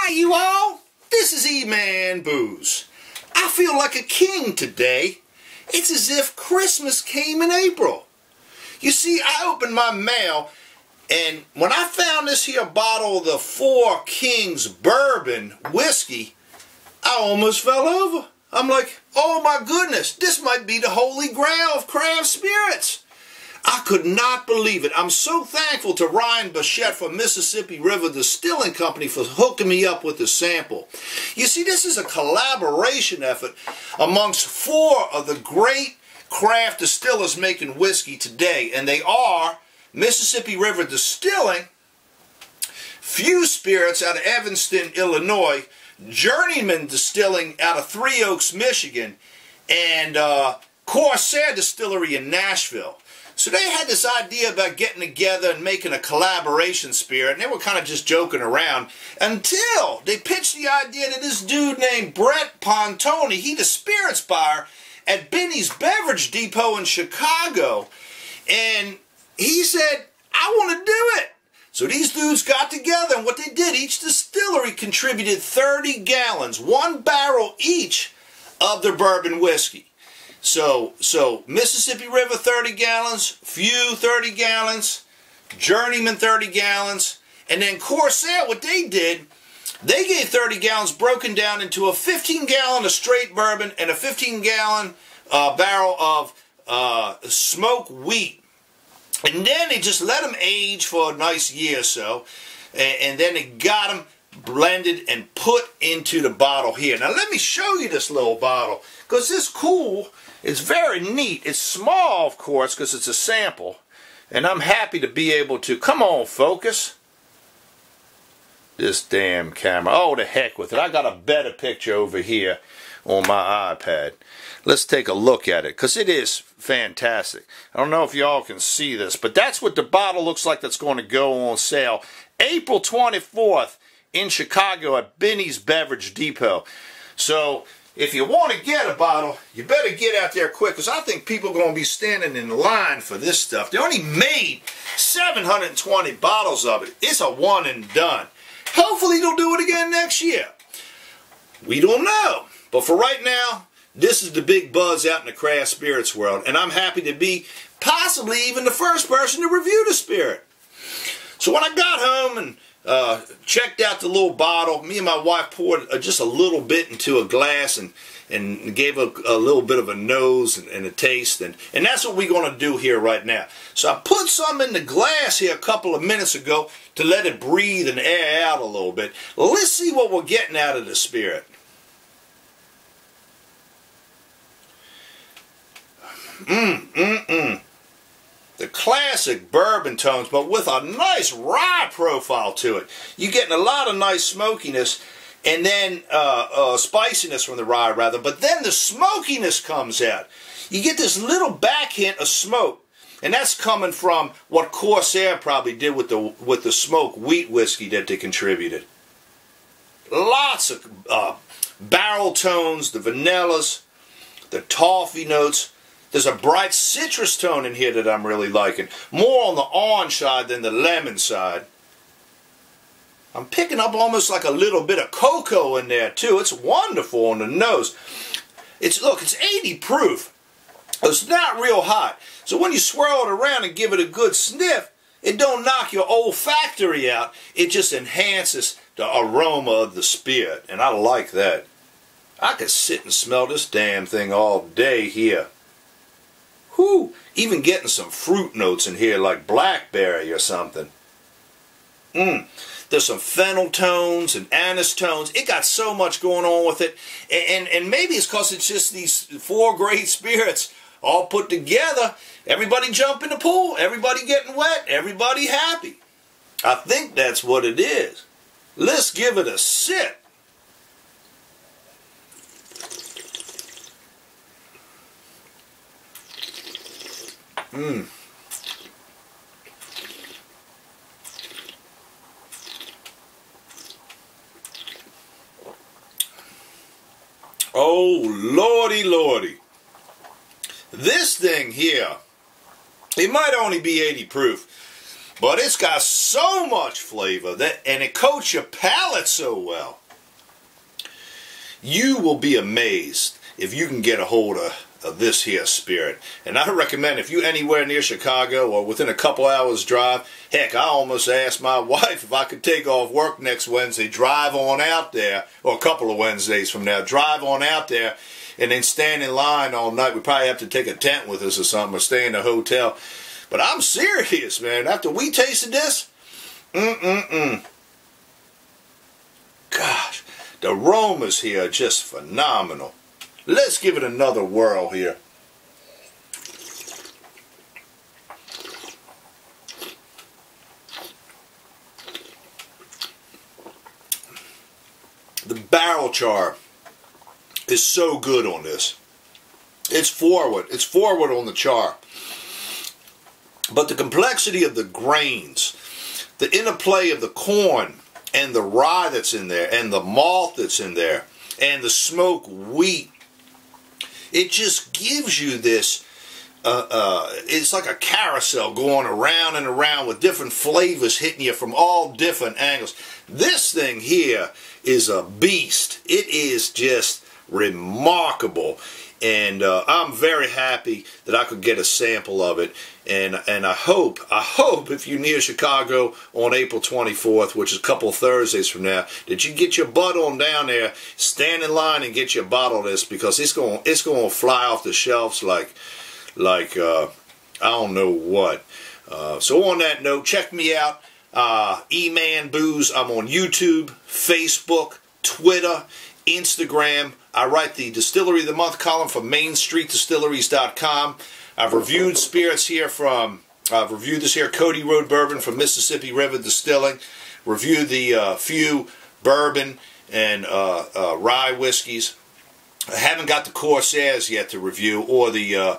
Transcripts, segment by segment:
Hi you all, this is Eman Booze. I feel like a king today. It's as if Christmas came in April. You see, I opened my mail and when I found this here bottle of the Four Kings Bourbon whiskey, I almost fell over. I'm like, oh my goodness, this might be the holy grail of craft spirits. I could not believe it. I'm so thankful to Ryan Bichette from Mississippi River Distilling Company for hooking me up with the sample. You see, this is a collaboration effort amongst four of the great craft distillers making whiskey today, and they are Mississippi River Distilling, Few Spirits out of Evanston, Illinois, Journeyman Distilling out of Three Oaks, Michigan, and Corsair Distillery in Nashville. So they had this idea about getting together and making a collaboration spirit, and they were kind of just joking around until they pitched the idea to this dude named Brett Pontoni. He's the spirits buyer at Binny's Beverage Depot in Chicago, and he said, I want to do it. So these dudes got together, and what they did, each distillery contributed 30 gallons, 1 barrel each of their bourbon whiskey. So Mississippi River 30 gallons, Few 30 gallons, Journeyman 30 gallons, and then Corsair, what they did, they gave 30 gallons broken down into a 15-gallon of straight bourbon and a 15-gallon barrel of smoked wheat. And then they just let them age for a nice year or so, and then they got them blended and put into the bottle here. Now let me show you this little bottle, because it's cool. It's very neat. It's small, of course, because it's a sample, and I'm happy to be able to, come on, focus. This damn camera. Oh, the heck with it. I got a better picture over here on my iPad. Let's take a look at it, because it is fantastic. I don't know if y'all can see this, but that's what the bottle looks like that's going to go on sale April 24th in Chicago at Binny's Beverage Depot. So if you want to get a bottle, you better get out there quick, because I think people are going to be standing in line for this stuff. They only made 720 bottles of it. It's a one and done. Hopefully they'll do it again next year. We don't know. But for right now, this is the big buzz out in the craft spirits world, and I'm happy to be possibly even the first person to review the spirit. So when I got home and checked out the little bottle, me and my wife poured just a little bit into a glass and gave a little bit of a nose and a taste, and that's what we're going to do here right now. So I put some in the glass here a couple of minutes ago to let it breathe and air out a little bit. Let's see what we're getting out of the spirit. The classic bourbon tones, but with a nice rye profile to it. You're getting a lot of nice smokiness, and then spiciness from the rye, rather. But then the smokiness comes out. You get this little back hint of smoke, and that's coming from what Corsair probably did with the smoked wheat whiskey that they contributed. Lots of barrel tones, the vanillas, the toffee notes. There's a bright citrus tone in here that I'm really liking. More on the orange side than the lemon side. I'm picking up almost like a little bit of cocoa in there too. It's wonderful on the nose. Look, it's 80 proof. It's not real hot. So when you swirl it around and give it a good sniff, it don't knock your olfactory out. It just enhances the aroma of the spirit. And I like that. I could sit and smell this damn thing all day here. Whew, even getting some fruit notes in here like blackberry or something. There's some fennel tones and anise tones. It got so much going on with it. And maybe it's because it's just these four great spirits all put together. Everybody jump in the pool. Everybody getting wet. Everybody happy. I think that's what it is. Let's give it a sip. Oh, lordy, lordy. This thing here, it might only be 80 proof, But it's got so much flavor and it coats your palate so well. You will be amazed if you can get a hold of this here spirit. And I recommend, if you're anywhere near Chicago or within a couple hours drive, heck, I almost asked my wife if I could take off work next Wednesday, drive on out there, or a couple of Wednesdays from now, drive on out there and then stand in line all night. We probably have to take a tent with us or something, or stay in a hotel. But I'm serious, man. After we tasted this, gosh, the aromas here are just phenomenal. Let's give it another whirl here. The barrel char is so good on this. It's forward. It's forward on the char. But the complexity of the grains, the interplay of the corn and the rye that's in there, and the malt that's in there, and the smoked wheat, it just gives you this, it's like a carousel going around and around with different flavors hitting you from all different angles. This thing here is a beast. It is just remarkable. And I'm very happy that I could get a sample of it, and I hope if you're near Chicago on April 24th, which is a couple of Thursdays from now, that you get your butt on down there, stand in line and get your bottle of this, because it's going to fly off the shelves like I don't know what. So on that note, check me out, Eman Booze. I'm on YouTube, Facebook, Twitter, Instagram. I write the Distillery of the Month column for MainStreetDistilleries.com. I've reviewed spirits here I've reviewed this here Cody Road Bourbon from Mississippi River Distilling. Reviewed the few bourbon and rye whiskeys. I haven't got the Corsairs yet to review, or the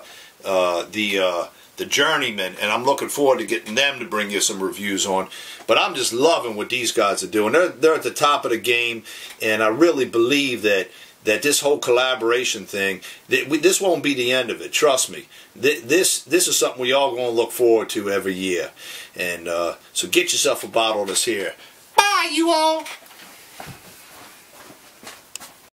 Journeyman, and I'm looking forward to getting them to bring you some reviews on. But I'm just loving what these guys are doing. They're at the top of the game, and I really believe that this whole collaboration thing, this won't be the end of it. Trust me. This is something we all going to look forward to every year. And so get yourself a bottle of this here. Bye, you all.